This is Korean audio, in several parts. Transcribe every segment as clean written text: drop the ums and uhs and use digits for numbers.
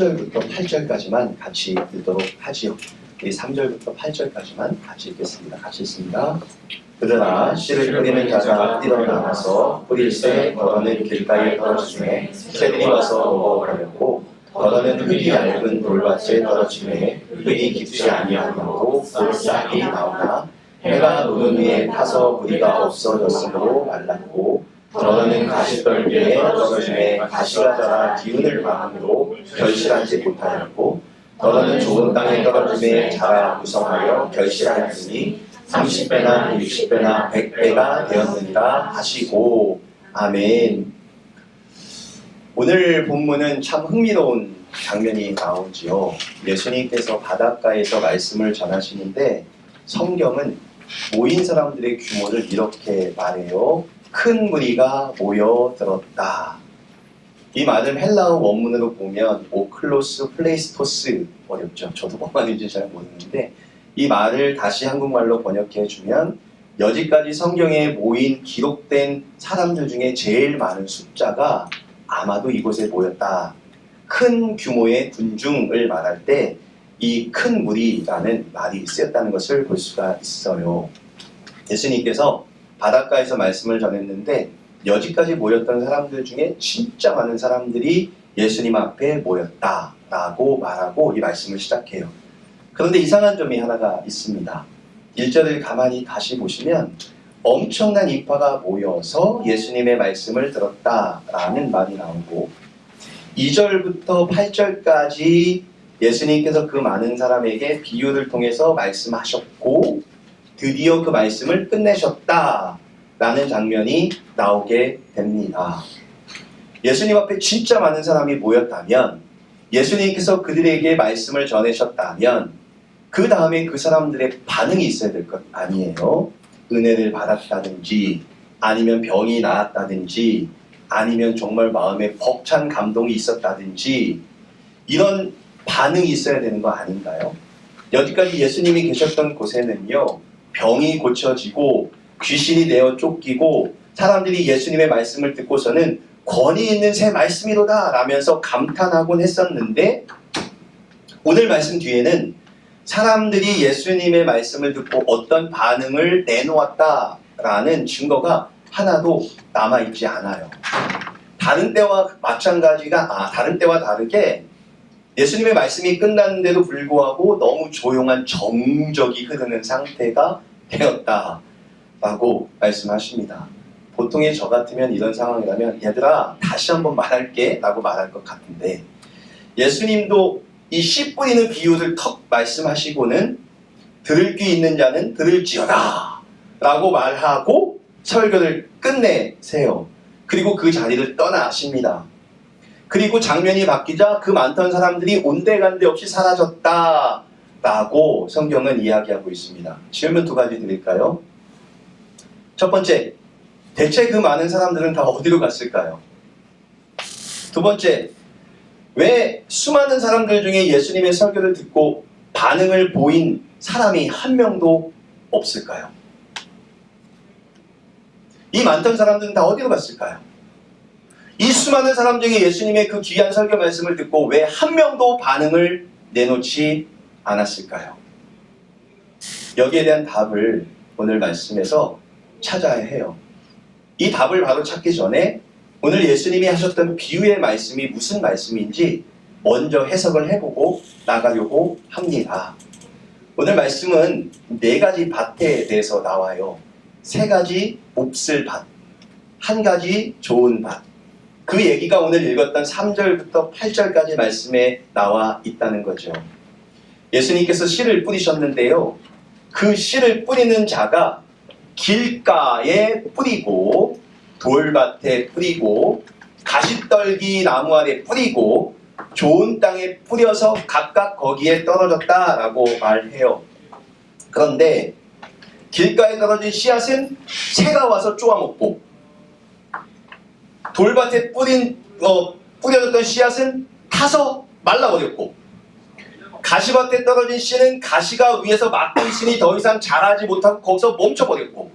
3절부터 8절까지만 같이 읽도록 하지요. 이 3절부터 8절까지만 같이 읽겠습니다. 같이 읽습니다. 그러나 씨를 뿌리는 자가 뿌리러 나가서 뿌릴새 더러는 길가에 떨어지매 새들이 와서 먹어버렸고 더러는 흙이 얇은 돌밭에 떨어지매 흙이 깊지 아니하고 곧 싹이 나오나 해가 노는 위에 타서 무리가 없어졌으므로 말랐고 더러는 가시떨기에 떨어지매 가시가 자라 기운을 받음으로 결실하지 못하였고 더러는 좋은 땅에 떨어지매 자라 무성하여 결실하였으니 30배나 60배나 100배가 되었느니라 하시고. 아멘. 오늘 본문은 참 흥미로운 장면이 나오지요. 예수님께서 바닷가에서 말씀을 전하시는데 성경은 모인 사람들의 규모를 이렇게 말해요. 큰 무리가 모여들었다. 이 말을 헬라어 원문으로 보면 오클로스 플레이스토스, 어렵죠. 저도 뭔 말인지 잘 모르는데 이 말을 다시 한국말로 번역해주면 여지까지 성경에 모인 기록된 사람들 중에 제일 많은 숫자가 아마도 이곳에 모였다. 큰 규모의 군중을 말할 때 이 큰 무리라는 말이 쓰였다는 것을 볼 수가 있어요. 예수님께서 바닷가에서 말씀을 전했는데 여지까지 모였던 사람들 중에 진짜 많은 사람들이 예수님 앞에 모였다라고 말하고 이 말씀을 시작해요. 그런데 이상한 점이 하나가 있습니다. 1절을 가만히 다시 보시면 엄청난 인파가 모여서 예수님의 말씀을 들었다라는 말이 나오고 2절부터 8절까지 예수님께서 그 많은 사람에게 비유를 통해서 말씀하셨고 드디어 그 말씀을 끝내셨다라는 장면이 나오게 됩니다. 예수님 앞에 진짜 많은 사람이 모였다면 예수님께서 그들에게 말씀을 전하셨다면 그 다음에 그 사람들의 반응이 있어야 될 것 아니에요. 은혜를 받았다든지 아니면 병이 나았다든지 아니면 정말 마음에 벅찬 감동이 있었다든지 이런 반응이 있어야 되는 거 아닌가요? 여기까지 예수님이 계셨던 곳에는요, 병이 고쳐지고 귀신이 내어 쫓기고 사람들이 예수님의 말씀을 듣고서는 권위 있는 새 말씀이로다 라면서 감탄하곤 했었는데 오늘 말씀 뒤에는 사람들이 예수님의 말씀을 듣고 어떤 반응을 내놓았다라는 증거가 하나도 남아있지 않아요. 다른 때와 마찬가지가 다른 때와 다르게 예수님의 말씀이 끝났는데도 불구하고 너무 조용한 정적이 흐르는 상태가 되었다라고 말씀하십니다. 보통의 저 같으면 이런 상황이라면 얘들아 다시 한번 말할게 라고 말할 것 같은데 예수님도 이 씨 뿌리는 비유를 턱 말씀하시고는 들을 귀 있는 자는 들을지어다 라고 말하고 설교를 끝내세요. 그리고 그 자리를 떠나십니다. 그리고 장면이 바뀌자 그 많던 사람들이 온데간데 없이 사라졌다 라고 성경은 이야기하고 있습니다. 질문 두 가지 드릴까요? 첫 번째, 대체 그 많은 사람들은 다 어디로 갔을까요? 두 번째, 왜 수많은 사람들 중에 예수님의 설교를 듣고 반응을 보인 사람이 한 명도 없을까요? 이 많던 사람들은 다 어디로 갔을까요? 이 수많은 사람 중에 예수님의 그 귀한 설교 말씀을 듣고 왜 한 명도 반응을 내놓지 않았을까요? 여기에 대한 답을 오늘 말씀에서 찾아야 해요. 이 답을 바로 찾기 전에 오늘 예수님이 하셨던 비유의 말씀이 무슨 말씀인지 먼저 해석을 해보고 나가려고 합니다. 오늘 말씀은 4가지 밭에 대해서 나와요. 3가지 몹쓸 밭, 1가지 좋은 밭. 그 얘기가 오늘 읽었던 3절부터 8절까지 말씀에 나와 있다는 거죠. 예수님께서 씨를 뿌리셨는데요. 그 씨를 뿌리는 자가 길가에 뿌리고 돌밭에 뿌리고 가시떨기 나무 아래 뿌리고 좋은 땅에 뿌려서 각각 거기에 떨어졌다라고 말해요. 그런데 길가에 떨어진 씨앗은 새가 와서 쪼아먹고 돌밭에 뿌려졌던 씨앗은 타서 말라버렸고 가시밭에 떨어진 씨는 가시가 위에서 막고 있으니 더 이상 자라지 못하고 거기서 멈춰버렸고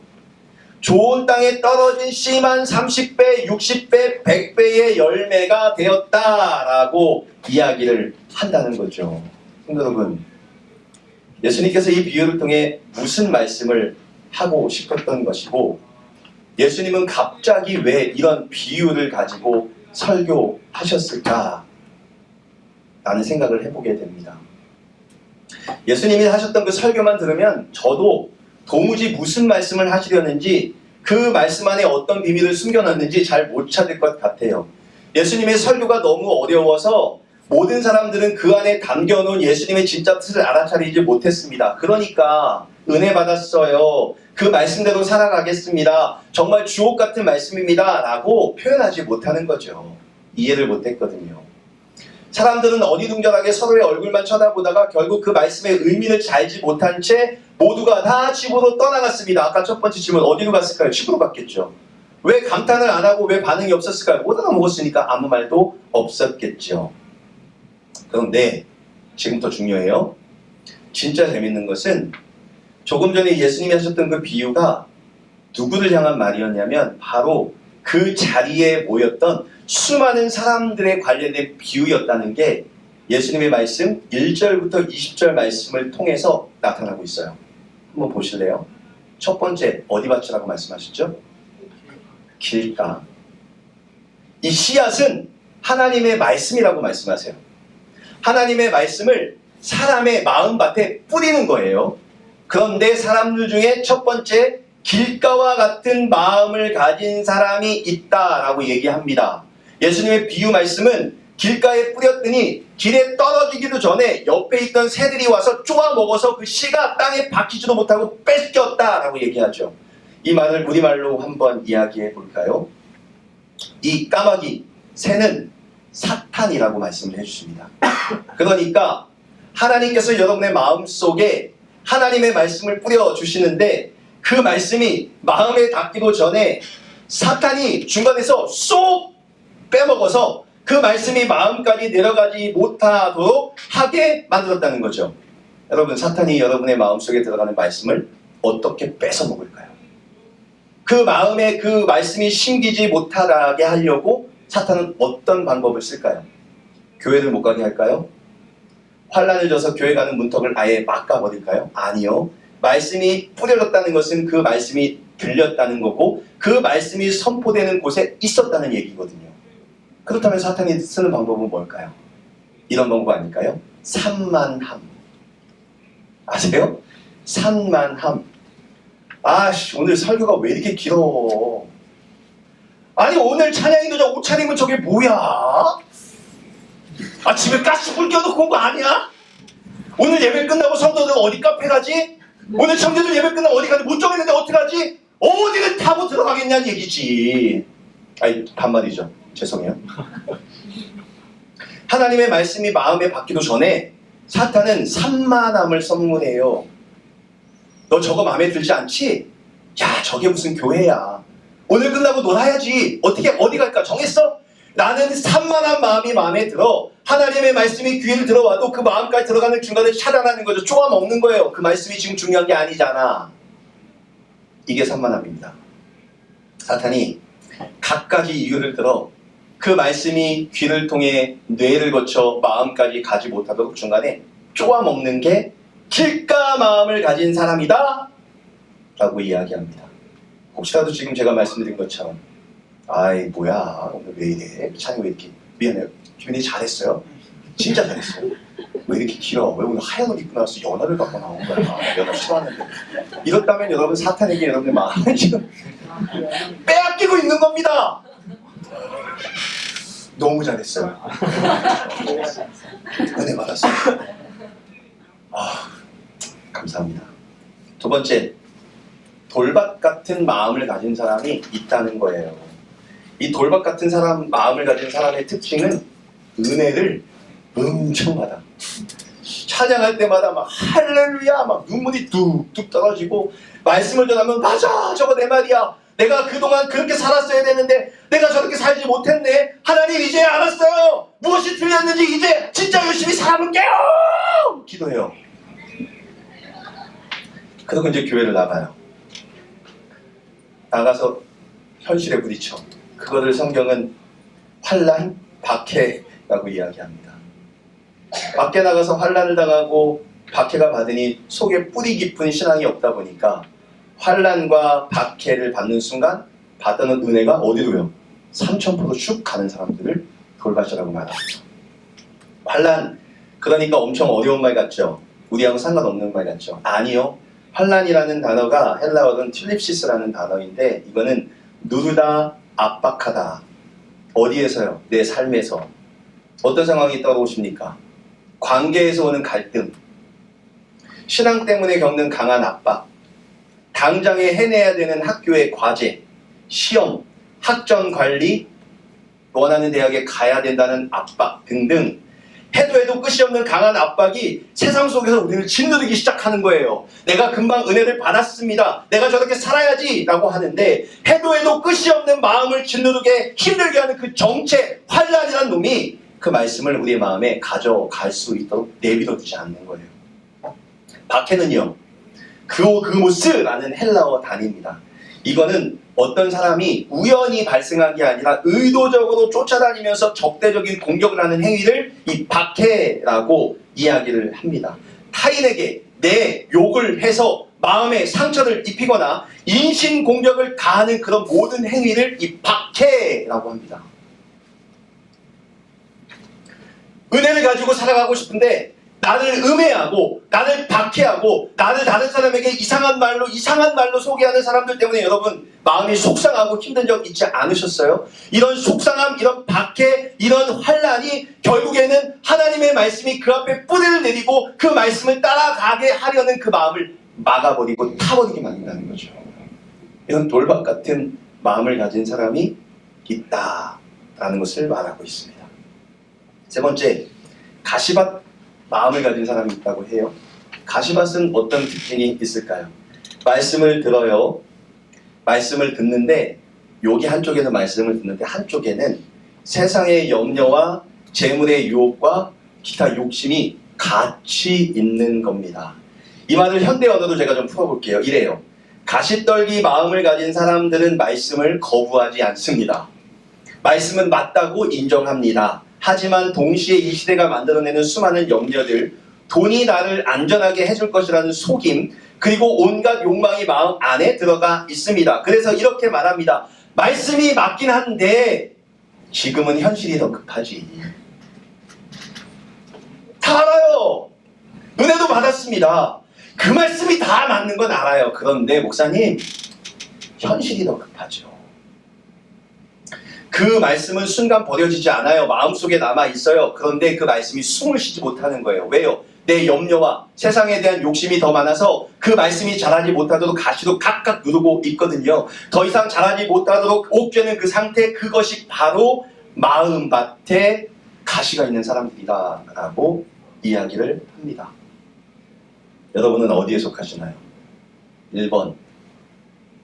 좋은 땅에 떨어진 씨만 30배, 60배, 100배의 열매가 되었다라고 이야기를 한다는 거죠. 여러분, 예수님께서 이 비유를 통해 무슨 말씀을 하고 싶었던 것이고, 예수님은 갑자기 왜 이런 비유를 가지고 설교하셨을까? 라는 생각을 해보게 됩니다. 예수님이 하셨던 그 설교만 들으면 저도 도무지 무슨 말씀을 하시려는지, 그 말씀 안에 어떤 비밀을 숨겨놨는지 잘 못 찾을 것 같아요. 예수님의 설교가 너무 어려워서 모든 사람들은 그 안에 담겨놓은 예수님의 진짜 뜻을 알아차리지 못했습니다. 그러니까 은혜 받았어요, 그 말씀대로 살아가겠습니다, 정말 주옥 같은 말씀입니다 라고 표현하지 못하는 거죠. 이해를 못했거든요. 사람들은 어리둥절하게 서로의 얼굴만 쳐다보다가 결국 그 말씀의 의미를 알지 못한 채 모두가 다 집으로 떠나갔습니다. 아까 첫 번째 질문, 어디로 갔을까요? 집으로 갔겠죠. 왜 감탄을 안 하고 왜 반응이 없었을까요? 못 알아먹었으니까 아무 말도 없었겠죠. 그런데 지금부터 중요해요. 진짜 재밌는 것은 조금 전에 예수님이 하셨던 그 비유가 누구를 향한 말이었냐면 바로 그 자리에 모였던 수많은 사람들에 관련된 비유였다는 게 예수님의 말씀 1절부터 20절 말씀을 통해서 나타나고 있어요. 한번 보실래요? 첫 번째, 어디 밭이라고 말씀하셨죠? 길가. 이 씨앗은 하나님의 말씀이라고 말씀하세요. 하나님의 말씀을 사람의 마음밭에 뿌리는 거예요. 그런데 사람들 중에 첫 번째, 길가와 같은 마음을 가진 사람이 있다라고 얘기합니다. 예수님의 비유 말씀은 길가에 뿌렸더니 길에 떨어지기도 전에 옆에 있던 새들이 와서 쪼아 먹어서 그 씨가 땅에 박히지도 못하고 뺏겼다라고 얘기하죠. 이 말을 우리말로 한번 이야기해 볼까요? 이 까마귀, 새는 사탄이라고 말씀을 해주십니다. 그러니까 하나님께서 여러분의 마음속에 하나님의 말씀을 뿌려주시는데 그 말씀이 마음에 닿기도 전에 사탄이 중간에서 쏙 빼먹어서 그 말씀이 마음까지 내려가지 못하도록 하게 만들었다는 거죠. 여러분, 사탄이 여러분의 마음속에 들어가는 말씀을 어떻게 뺏어 먹을까요? 그 마음에 그 말씀이 심기지 못하게 하려고 사탄은 어떤 방법을 쓸까요? 교회를 못 가게 할까요? 환란을 줘서 교회 가는 문턱을 아예 막아버릴까요? 아니요. 말씀이 뿌려졌다는 것은 그 말씀이 들렸다는 거고 그 말씀이 선포되는 곳에 있었다는 얘기거든요. 그렇다면 사탄이 쓰는 방법은 뭘까요? 이런 방법 아닐까요? 산만함. 아세요? 산만함. 아씨, 오늘 설교가 왜 이렇게 길어? 아니, 오늘 찬양인도 저 옷차림은 저게 뭐야? 아, 집에 가스불 껴놓고 온 거 아니야? 오늘 예배 끝나고 성도들 어디 카페 가지? 오늘 청년들 예배 끝나고 어디 가지? 못 정했는데 어떡하지? 어디를 타고 들어가겠냐는 얘기지. 아니, 반말이죠. 죄송해요. 하나님의 말씀이 마음에 박히도 전에 사탄은 산만함을 선물해요. 너 저거 마음에 들지 않지? 야, 저게 무슨 교회야. 오늘 끝나고 놀아야지. 어떻게 어디 갈까 정했어? 나는 산만한 마음이 마음에 들어. 하나님의 말씀이 귀에 들어와도 그 마음까지 들어가는 중간에 차단하는 거죠. 쪼아 먹는 거예요. 그 말씀이 지금 중요한 게 아니잖아. 이게 산만함입니다. 사탄이 갖가지 이유를 들어 그 말씀이 귀를 통해 뇌를 거쳐 마음까지 가지 못하도록 중간에 쪼아 먹는 게 길가 마음을 가진 사람이다 라고 이야기합니다. 혹시라도 지금 제가 말씀드린 것처럼 아이 뭐야 오늘 왜 이래? 찬이 왜 이렇게 미안해요. 기분이 잘했어요? 진짜 잘했어요. 왜 이렇게 길어? 왜 오늘 하얀 옷 입고 나와서 연화를 갖고 나온 거야? 연화 싫어하는데. 이렇다면 여러분 사탄에게 여러분의 마음을 지금 빼앗기고 있는 겁니다. 너무 잘했어요. 은혜 받았어요. 아, 감사합니다. 두 번째, 돌밭 같은 마음을 가진 사람이 있다는 거예요. 이 돌밭 같은 사람, 마음을 가진 사람의 특징은 은혜를 엄청 받아. 찬양할 때마다 막 할렐루야 막 눈물이 뚝뚝 떨어지고 말씀을 전하면 맞아 저거 내 말이야. 내가 그동안 그렇게 살았어야 되는데 내가 저렇게 살지 못했네. 하나님 이제 알았어요. 무엇이 틀렸는지 이제 진짜 열심히 살아볼게요. 기도해요. 그리고 이제 교회를 나가요. 나가서 현실에 부딪혀. 그거를 성경은 환난, 박해라고 이야기합니다. 밖에 나가서 환난을 당하고 박해가 받으니 속에 뿌리 깊은 신앙이 없다 보니까 환난과 박해를 받는 순간 받는 은혜가 어디로요? 3000% 쭉 가는 사람들을 돌봐주라고 말합니다. 환난, 그러니까 엄청 어려운 말 같죠? 우리하고 상관없는 말 같죠? 아니요. 환난이라는 단어가 헬라어는 틸립시스라는 단어인데 이거는 누르다, 압박하다. 어디에서요? 내 삶에서. 어떤 상황이 떠오르십니까? 관계에서 오는 갈등, 신앙 때문에 겪는 강한 압박, 당장에 해내야 되는 학교의 과제, 시험, 학점 관리, 원하는 대학에 가야 된다는 압박 등등 해도 끝이 없는 강한 압박이 세상 속에서 우리를 짓누르기 시작하는 거예요. 내가 금방 은혜를 받았습니다. 내가 저렇게 살아야지 라고 하는데 해도 끝이 없는 마음을 짓누르게 힘들게 하는 그 정체, 환난이라는 놈이 그 말씀을 우리의 마음에 가져갈 수 있도록 내버려 두지 않는 거예요. 박해는요, 그오그모스라는 헬라어 단위입니다. 이거는 어떤 사람이 우연히 발생한 게 아니라 의도적으로 쫓아다니면서 적대적인 공격을 하는 행위를 이 박해라고 이야기를 합니다. 타인에게 내 욕을 해서 마음에 상처를 입히거나 인신공격을 가하는 그런 모든 행위를 이 박해라고 합니다. 은혜를 가지고 살아가고 싶은데 나를 음해하고 나를 박해하고 나를 다른 사람에게 이상한 말로 소개하는 사람들 때문에 여러분 마음이 속상하고 힘든 적 있지 않으셨어요? 이런 속상함, 이런 박해, 이런 환난이 결국에는 하나님의 말씀이 그 앞에 뿌리를 내리고 그 말씀을 따라가게 하려는 그 마음을 막아버리고 타버리게 만든다는 거죠. 이런 돌박 같은 마음을 가진 사람이 있다라는 것을 말하고 있습니다. 세 번째, 가시밭 마음을 가진 사람이 있다고 해요. 가시밭은 어떤 특징이 있을까요? 말씀을 들어요. 말씀을 듣는데 여기 한쪽에는 말씀을 듣는데 한쪽에는 세상의 염려와 재물의 유혹과 기타 욕심이 같이 있는 겁니다. 이 말을 현대 언어로 제가 좀 풀어볼게요. 이래요. 가시떨기 마음을 가진 사람들은 말씀을 거부하지 않습니다. 말씀은 맞다고 인정합니다. 하지만 동시에 이 시대가 만들어내는 수많은 염려들, 돈이 나를 안전하게 해줄 것이라는 속임, 그리고 온갖 욕망이 마음 안에 들어가 있습니다. 그래서 이렇게 말합니다. 말씀이 맞긴 한데 지금은 현실이 더 급하지. 다 알아요. 은혜도 받았습니다. 그 말씀이 다 맞는 건 알아요. 그런데 목사님, 현실이 더 급하죠. 그 말씀은 순간 버려지지 않아요. 마음속에 남아있어요. 그런데 그 말씀이 숨을 쉬지 못하는 거예요. 왜요? 내 염려와 세상에 대한 욕심이 더 많아서 그 말씀이 자라지 못하도록 가시로 각각 누르고 있거든요. 더 이상 자라지 못하도록 옥죄는 그 상태, 그것이 바로 마음밭에 가시가 있는 사람들이다라고 이야기를 합니다. 여러분은 어디에 속하시나요? 1번,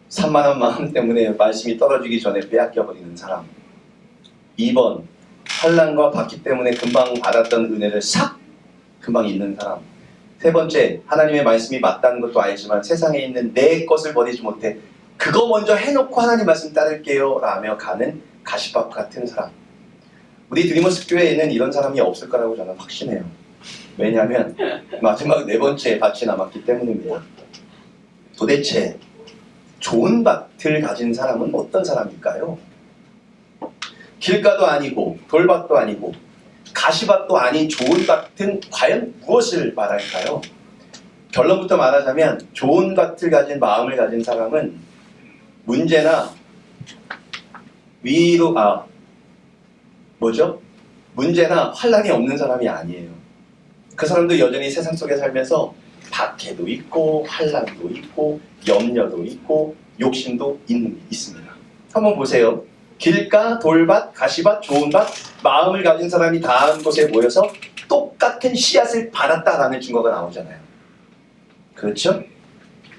산만한 마음 때문에 말씀이 떨어지기 전에 빼앗겨버리는 사람. 2번, 환난과 박해 때문에 금방 받았던 은혜를 싹 금방 잊는 사람. 세 번째, 하나님의 말씀이 맞다는 것도 알지만 세상에 있는 내 것을 버리지 못해 그거 먼저 해놓고 하나님 말씀 따를게요 라며 가는 가시밭 같은 사람. 우리 드리머스 교회에는 이런 사람이 없을 거라고 저는 확신해요. 왜냐하면 마지막 네 번째 밭이 남았기 때문입니다. 도대체 좋은 밭을 가진 사람은 어떤 사람일까요? 길가도 아니고 돌밭도 아니고 가시밭도 아닌 좋은 밭은 과연 무엇을 말할까요? 결론부터 말하자면 좋은 밭을 가진 마음을 가진 사람은 문제나 문제나 환난이 없는 사람이 아니에요. 그 사람도 여전히 세상 속에 살면서 박해도 있고 환난도 있고 염려도 있고 욕심도 있습니다. 한번 보세요. 길가, 돌밭, 가시밭, 좋은 밭, 마음을 가진 사람이 다 한 곳에 모여서 똑같은 씨앗을 받았다라는 증거가 나오잖아요. 그렇죠?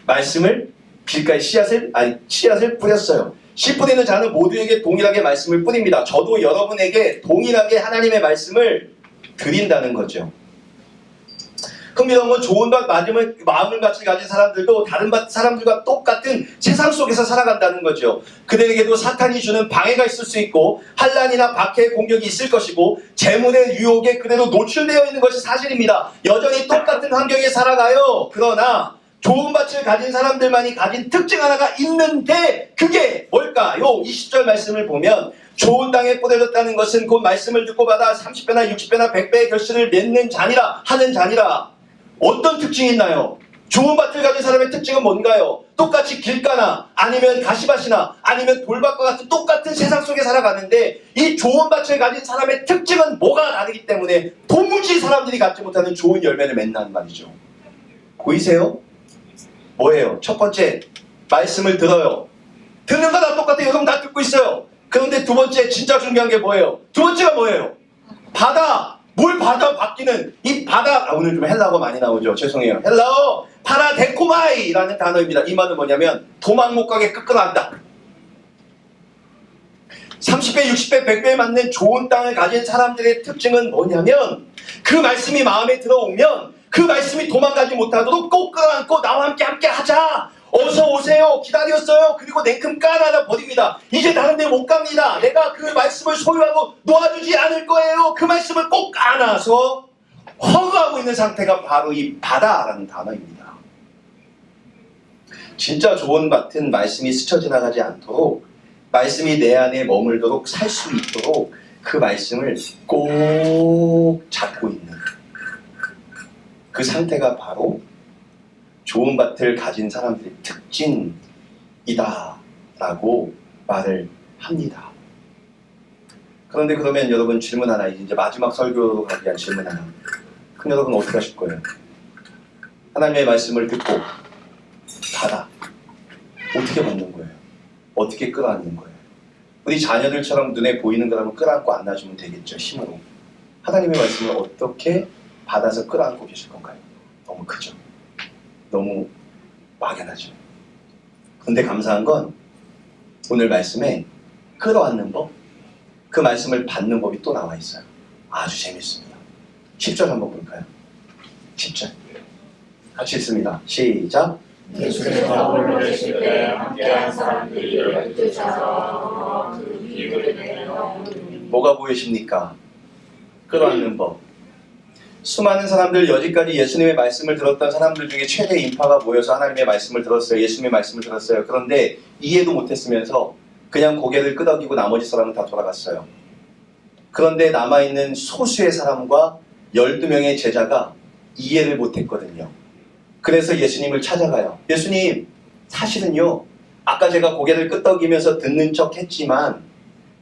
말씀을 길가에 씨앗을 뿌렸어요. 씨 뿌리는 자는 모두에게 동일하게 말씀을 뿌립니다. 저도 여러분에게 동일하게 하나님의 말씀을 드린다는 거죠. 흥미로운 건 좋은 것 맞으면 마음을 같이 가진 사람들도 다른 사람들과 똑같은 세상 속에서 살아간다는 거죠. 그들에게도 사탄이 주는 방해가 있을 수 있고 환난이나 박해의 공격이 있을 것이고 재물의 유혹에 그대로 노출되어 있는 것이 사실입니다. 여전히 똑같은 환경에 살아가요. 그러나 좋은 밭을 가진 사람들만이 가진 특징 하나가 있는데 그게 뭘까요? 20절 말씀을 보면 좋은 땅에 뿌려졌다는 것은 곧 말씀을 듣고 받아 30배나 60배나 100배의 결실을 맺는 자니라 하는 자니라. 어떤 특징이 있나요? 좋은 밭을 가진 사람의 특징은 뭔가요? 똑같이 길가나 아니면 가시밭이나 아니면 돌밭과 같은 똑같은 세상 속에 살아가는데 이 좋은 밭을 가진 사람의 특징은 뭐가 다르기 때문에 도무지 사람들이 갖지 못하는 좋은 열매를 맺는다는 말이죠. 보이세요? 뭐예요? 첫 번째, 말씀을 들어요. 듣는 거 다 똑같아요. 여러분 다 듣고 있어요. 그런데 두 번째, 진짜 중요한 게 뭐예요? 두 번째가 뭐예요? 받아. 뭘 받아 받기는 이 받아. 오늘 좀 헬라어가 많이 나오죠. 죄송해요. 헬라어 파라데코마이라는 단어입니다. 이 말은 뭐냐면 도망 못 가게 끄끌한다. 30배, 60배, 100배에 맞는 좋은 땅을 가진 사람들의 특징은 뭐냐면 그 말씀이 마음에 들어오면 그 말씀이 도망가지 못하도록 꼭 끌어안고 나와 함께 하자. 어서 오세요. 기다렸어요. 그리고 냉큼 까나다 버립니다. 이제 다른 데 못 갑니다. 내가 그 말씀을 소유하고 놓아주지 않을 거예요. 그 말씀을 꼭 안아서 허그하고 있는 상태가 바로 이 바다라는 단어입니다. 진짜 좋은 밭은 말씀이 스쳐 지나가지 않도록 말씀이 내 안에 머물도록 살 수 있도록 그 말씀을 꼭 잡고 있는 그 상태가 바로 좋은 밭을 가진 사람들의 특징이다라고 말을 합니다. 그런데 그러면 여러분 질문 하나, 이제 마지막 설교로 가기 위한 질문 하나. 그럼 여러분 어떻게 하실 거예요? 하나님의 말씀을 듣고 받아. 어떻게 받는 거예요? 어떻게 끌어안는 거예요? 우리 자녀들처럼 눈에 보이는 거라면 끌어안고 안아주면 되겠죠, 힘으로. 하나님의 말씀을 어떻게 받아서 끌어안고 계실 건가요? 너무 크죠? 너무 막연하죠? 근데 감사한 건 오늘 말씀에 끌어안는 법, 그 말씀을 받는 법이 또 나와 있어요. 아주 재밌습니다. 10절 한번 볼까요? 10절 같이 읽습니다. 시작. 예수께서 올라오실 때 함께한 사람들이 열두셔서 그 귀를 내어 뭐가 보이십니까? 끌어안는 법. 수많은 사람들, 여지까지 예수님의 말씀을 들었던 사람들 중에 최대 인파가 모여서 하나님의 말씀을 들었어요. 예수님의 말씀을 들었어요. 그런데 이해도 못했으면서 그냥 고개를 끄덕이고 나머지 사람은 다 돌아갔어요. 그런데 남아있는 소수의 사람과 12명의 제자가 이해를 못했거든요. 그래서 예수님을 찾아가요. 예수님, 사실은요, 아까 제가 고개를 끄덕이면서 듣는 척 했지만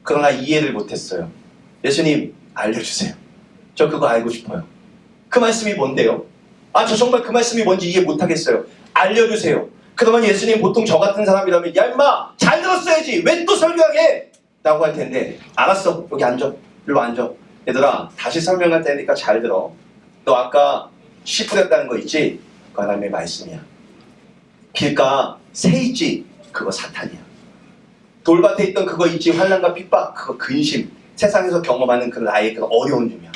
그러나 이해를 못했어요. 예수님, 알려주세요. 저 그거 알고 싶어요. 그 말씀이 뭔데요? 아, 저 정말 그 말씀이 뭔지 이해 못하겠어요. 알려주세요. 그러면 예수님 보통 저 같은 사람이라면 야 임마 잘 들었어야지 왜 또 설교하게? 라고 할 텐데 알았어, 여기 앉아. 일로 앉아. 얘들아, 다시 설명할 테니까 잘 들어. 너 아까 씨 뿌렸다는 거 있지? 그 하나님의 말씀이야. 길가 새 있지? 그거 사탄이야. 돌밭에 있던 그거 있지? 환난과 핍박, 그거 근심. 세상에서 경험하는 그 나의 그 어려운 중이야.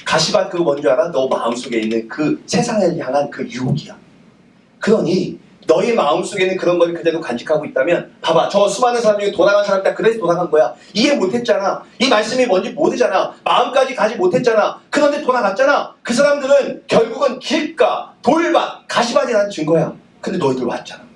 가시밭 그거 뭔지 알아? 너 마음속에 있는 그 세상을 향한 그 유혹이야. 그러니 너의 마음속에는 그런 걸 그대로 간직하고 있다면 봐봐, 저 수많은 사람 중에 돌아간 사람 다 그래서 돌아간 거야. 이해 못했잖아. 이 말씀이 뭔지 모르잖아. 마음까지 가지 못했잖아. 그런데 돌아갔잖아. 그 사람들은 결국은 길가, 돌밭, 가시밭이라는 증거야. 근데 너희들 왔잖아.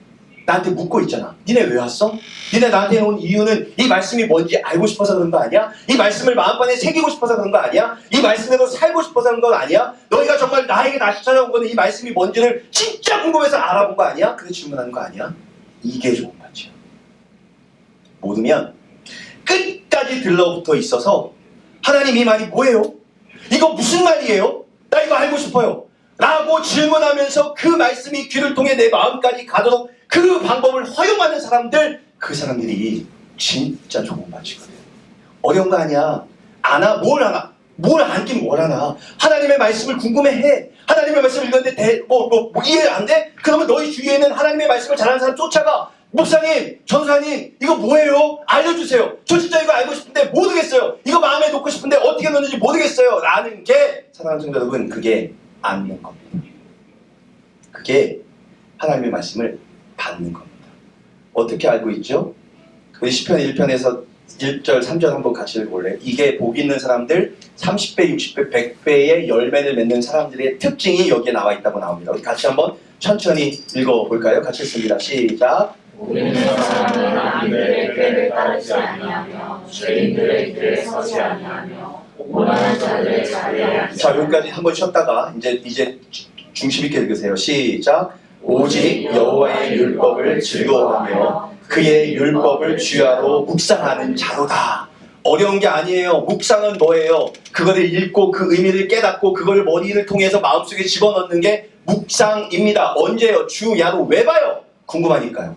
나한테 묻고 있잖아. 니네 왜 왔어? 니네 나한테 온 이유는 이 말씀이 뭔지 알고 싶어서 그런 거 아니야? 이 말씀을 마음판에 새기고 싶어서 그런 거 아니야? 이 말씀대로 살고 싶어서 그런 건 아니야? 너희가 정말 나에게 다시 찾아온 거는 이 말씀이 뭔지를 진짜 궁금해서 알아본 거 아니야? 그래서 질문하는 거 아니야? 이게 좋은 밭이야. 모르면 끝까지 들러붙어 있어서 하나님 이 말이 뭐예요? 이거 무슨 말이에요? 나 이거 알고 싶어요. 라고 질문하면서 그 말씀이 귀를 통해 내 마음까지 가도록 그 방법을 허용하는 사람들, 그 사람들이 진짜 좋은 밭이거든. 어려운 거 아니야. 아나? 뭘 아나? 뭘 안긴 뭘 아나? 하나님의 말씀을 궁금해해. 하나님의 말씀을 읽었는데 이해 안 돼? 그러면 너희 주위에는 하나님의 말씀을 잘하는 사람 쫓아가. 목사님, 전사님, 이거 뭐예요? 알려주세요. 저 진짜 이거 알고 싶은데 모르겠어요. 이거 마음에 놓고 싶은데 어떻게 넣는지 모르겠어요. 라는 게 사랑하는 성도 여러분, 그게 않는 겁니다. 그게 하나님의 말씀을 받는 겁니다. 어떻게 알고 있죠? 우리 시편 1편에서 1절, 3절 한번 같이 읽어볼래요? 이게 복 있는 사람들 30배, 60배, 100배의 열매를 맺는 사람들의 특징이 여기에 나와 있다고 나옵니다. 우리 같이 한번 천천히 읽어볼까요? 같이 읽습니다. 시작! 복 있는 사람은 악인들의 꾀를 따르지 아니하며 죄인들의 길에 서지 아니하며 오만한 자들의 자리에 앉지 자, 여기까지 한번 쉬었다가 이제 중심 있게 읽으세요. 시작! 오직 여호와의 율법을 즐거워하며 그의 율법을 주야로 묵상하는 자로다. 어려운 게 아니에요. 묵상은 뭐예요? 그거를 읽고 그 의미를 깨닫고 그걸 머리를 통해서 마음속에 집어넣는 게 묵상입니다. 언제요? 주야로 왜 봐요? 궁금하니까요.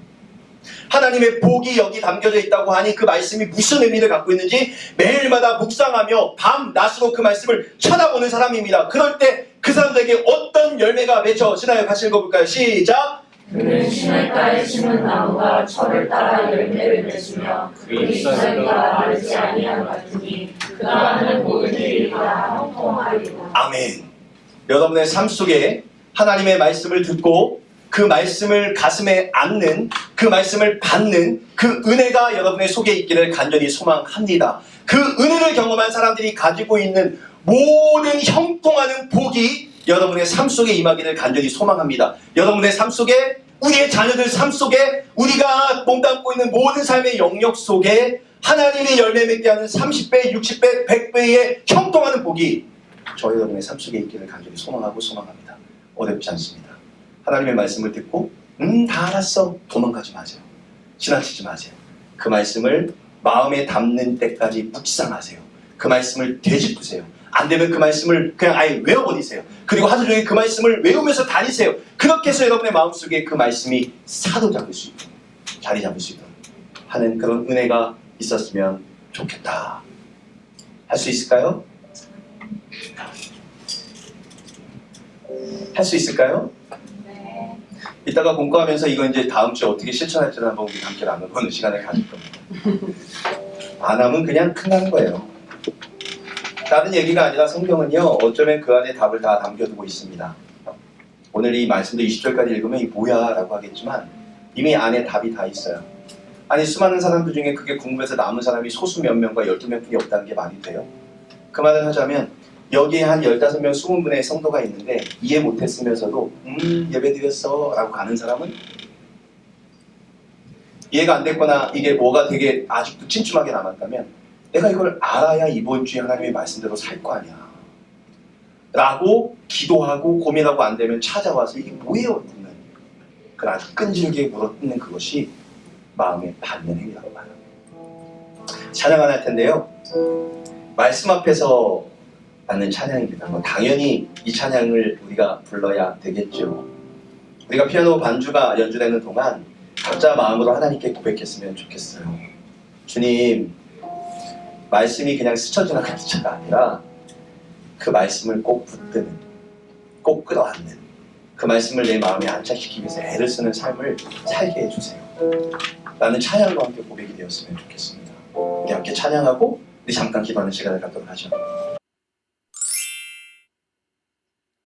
하나님의 복이 여기 담겨져 있다고 하니 그 말씀이 무슨 의미를 갖고 있는지 매일마다 묵상하며 밤 낮으로 그 말씀을 쳐다보는 사람입니다. 그럴 때 그 사람들에게 어떤 열매가 맺혀지나요? 같이 읽어볼까요? 시작! 그는 시냇가에 심은 나무가 철을 따라 열매를 맺으며 그 잎사귀가 마르지 아니함 같으니 그가 하는 모든 일이 다 형통하리라. 아멘. 여러분의 삶 속에 하나님의 말씀을 듣고 그 말씀을 가슴에 안는, 그 말씀을 받는 그 은혜가 여러분의 속에 있기를 간절히 소망합니다. 그 은혜를 경험한 사람들이 가지고 있는 모든 형통하는 복이 여러분의 삶 속에 임하기를 간절히 소망합니다. 여러분의 삶 속에, 우리의 자녀들 삶 속에, 우리가 몸담고 있는 모든 삶의 영역 속에 하나님이 열매 맺게 하는 30배, 60배, 100배의 형통하는 복이 저희 여러분의 삶 속에 있기를 간절히 소망합니다. 어렵지 않습니다. 하나님의 말씀을 듣고 다 알았어. 도망가지 마세요. 지나치지 마세요. 그 말씀을 마음에 담는 때까지 묵상하세요. 그 말씀을 되짚으세요. 안 되면 그 말씀을 그냥 아예 외워버리세요. 그리고 하루 종일 그 말씀을 외우면서 다니세요. 그렇게 해서 여러분의 마음속에 그 말씀이 사로잡을 수 있도록, 자리 잡을 수 있도록 하는 그런 은혜가 있었으면 좋겠다. 할 수 있을까요? 할 수 있을까요? 이따가 공부하면서 이거 이제 다음 주에 어떻게 실천할지를 한번 우리 함께 나눠보는 시간을 가질 겁니다. 안 하면 그냥 끝나는 거예요. 다른 얘기가 아니라 성경은요, 어쩌면 그 안에 답을 다 담겨두고 있습니다. 오늘 이 말씀도 20절까지 읽으면 이 뭐야? 라고 하겠지만 이미 안에 답이 다 있어요. 아니, 수많은 사람들 중에 그게 궁금해서 남은 사람이 소수 몇 명과 12명뿐이 없다는 게 말이 돼요? 그 말을 하자면 여기에 한 15명, 20분의 성도가 있는데 이해 못했으면서도 예배드렸어 라고 가는 사람은 이해가 안 됐거나 이게 뭐가 되게 아직도 찜찜하게 남았다면 내가 이걸 알아야 이번 주에 하나님의 말씀대로 살 거 아니야 라고 기도하고 고민하고 안 되면 찾아와서 이게 뭐예요? 묻는 그 아주 끈질기게 물어뜯는 그것이 마음에 받는 행위라고 봐요. 찬양 안 할 텐데요, 말씀 앞에서 받는 찬양입니다. 당연히 이 찬양을 우리가 불러야 되겠죠. 우리가 피아노 반주가 연주되는 동안 각자 마음으로 하나님께 고백했으면 좋겠어요. 주님, 말씀이 그냥 스쳐 지나가는 자가 아니라 그 말씀을 꼭 붙드는, 꼭 끌어안는, 그 말씀을 내 마음에 안착시키기 위해서 애를 쓰는 삶을 살게 해주세요. 라는 찬양으로 함께 고백이 되었으면 좋겠습니다. 우리 함께 찬양하고 우리 잠깐 기도하는 시간을 갖도록 하죠.